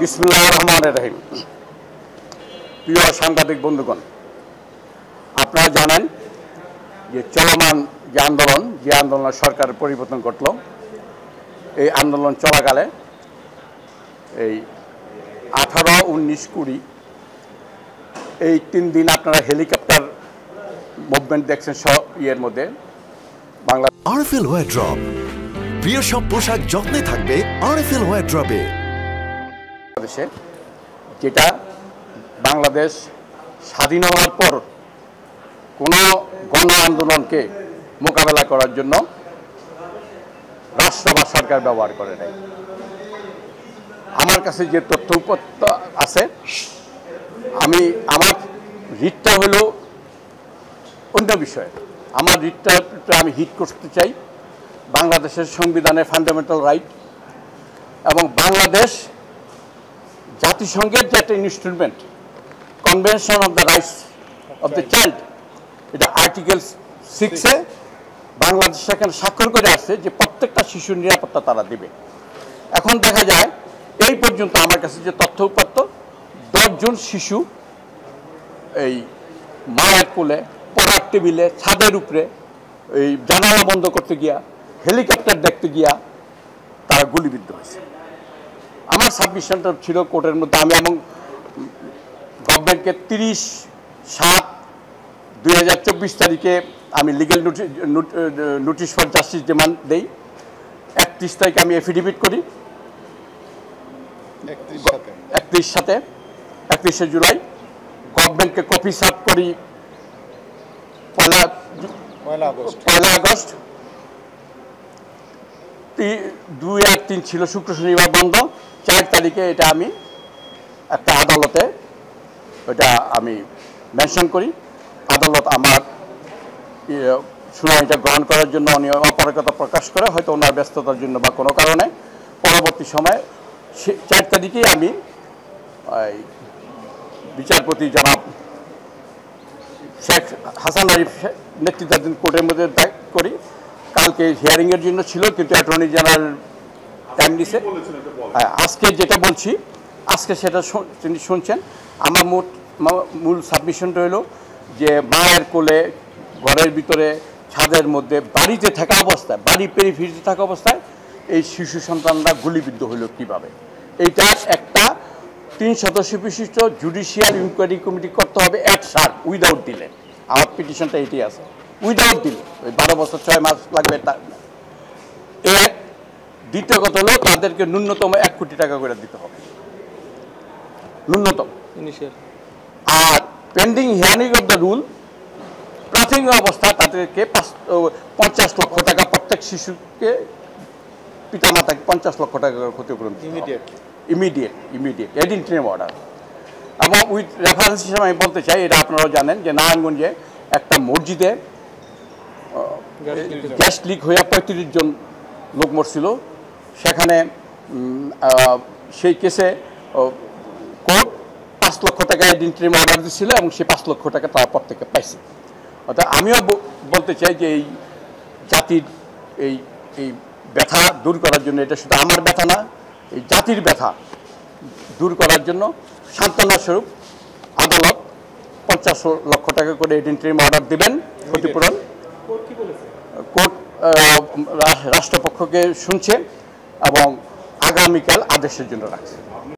বিসমিল্লাহির রহমানির রহিম। প্রিয় সাংবাদিক বন্ধুগণ, আপনারা জানেন যে চলমান যে আন্দোলন সরকারের পরিবর্তন ঘটল, এই আন্দোলন চলাকালে এই 18, 19, 20 এই 3 দিন আপনারা হেলিকপ্টার মুভমেন্ট দেখছেন ইয়ের মধ্যে বাংলা। আরএফএল ওয়ারড্রপ, প্রিয় সব পোশাক যত্নে থাকবে আরএফএল ওয়ারড্রপে। বাংলাদেশে যেটা বাংলাদেশ স্বাধীন হওয়ার পর কোনো গণ আন্দোলনকে মোকাবেলা করার জন্য রাষ্ট্র বা সরকার ব্যবহার করে নাই। আমার কাছে যে তথ্য উপাত্ত আছে, আমার রিটটা হলো অন্য বিষয়। আমার রিটটা আমি হিট করতে চাই বাংলাদেশের সংবিধানের ফান্ডামেন্টাল রাইট এবং বাংলাদেশ জাতিসংঘের যে একটা instrument, convention of the rights of the child, এটা আর্টিকেল 6-এ বাংলাদেশ এখানে স্বাক্ষর করে আসছে যে প্রত্যেকটা শিশুর নিরাপত্তা তারা দেবে। এখন দেখা যায় এই পর্যন্ত আমার কাছে যে তথ্য উপাত্ত, 10 জন শিশু এই মায়ের কোলে, পড়ার টেবিলে, ছাদের উপরে, এই জানালা বন্ধ করতে গিয়া, হেলিকপ্টার দেখতে গিয়া তারা গুলিবিদ্ধ হয়েছে। আমার সাবমিশনটা ছিল কোর্টের মধ্যে, আমি এবং গভর্নমেন্টকে 30/7/2024 তারিখে আমি legal notice for justice demand দেই। 31 তারিখে আমি এফিডেভিট করি, 31শে জুলাই। গভর্নমেন্টকে কপি সার্ভ করি 1 আগস্ট। 2 আর 3 ছিল শুক্র শনিবার বন্ধ। 4 তারিখে এটা আমি একটা আদালতে ওটা আমি মেনশন করি। আদালত আমার শুনানিটা গ্রহণ করার জন্য উনি অপারগতা প্রকাশ করে, হয়তো ওনার ব্যস্ততার জন্য বা কোনো কারণে। পরবর্তী সময়ে 4 তারিখেই আমি বিচারপতি জনাব শেখ হাসান আরিফ নেতৃত্বাধীন কোর্টের মধ্যে করি। কালকে হিয়ারিংয়ের জন্য ছিল, কিন্তু অ্যাটর্নি জেনারেল টাইম দিছে। আজকে যেটা বলছি, আজকে সেটা তিনি শুনছেন। আমার মূল সাবমিশনটা হলো যে মায়ের কোলে, ঘরের ভিতরে, ছাদের মধ্যে, বাড়িতে থাকা অবস্থায়, বাড়ি পেরিফেরিতে থাকা অবস্থায় এই শিশু সন্তানরা গুলিবিদ্ধ হইল কীভাবে। এইটার একটা 3 সদস্য বিশিষ্ট জুডিশিয়াল ইনকোয়ারি কমিটি করতে হবে অ্যাট শার্প, উইদাউট ডিলে। আমার পিটিশনটা এটি আছে, উইদাউট ডিলে। ওই 12 বছর 6 মাস লাগবে তা এক। দ্বিতীয় কথা হলো তাদেরকে ন্যূনতম 1 কোটি টাকা করে দিতে হবে, ন্যূনতম। আর pending hearing of the rule, প্রাথমিক অবস্থা তাদেরকে 50 লক্ষ টাকা, প্রত্যেক শিশুকে পিতামাতাকে 50 লক্ষ টাকা ক্ষতিপূরণ ইমিডিয়েট এডিন্ট্রিম অর্ডার। এবং উইথ রেফারেন্স হিসেবে আমি বলতে চাই, এটা আপনারাও জানেন যে নারায়ণগঞ্জে একটা মসজিদে গ্যাস লিক হয়ে 35 জন লোক মরছিল। সেখানে সেই কেসে কোর্ট 5 লক্ষ টাকা এডিন্ট্রিম অর্ডার দিচ্ছিল এবং সেই 5 লক্ষ টাকা তারা প্রত্যেকে পাইছে। অর্থাৎ আমিও বলতে চাই যে এই জাতির এই ব্যথা দূর করার জন্য, এটা শুধু আমার ব্যথা না, এই জাতির ব্যথা দূর করার জন্য সান্ত্বনা স্বরূপ আদালত 50 লক্ষ টাকা করে এডিন্ট্রিম অর্ডার দিবেন ক্ষতিপূরণ। কোর্ট রাষ্ট্রপক্ষকে শুনছে এবং আগামীকাল আদেশের জন্য রাখছে।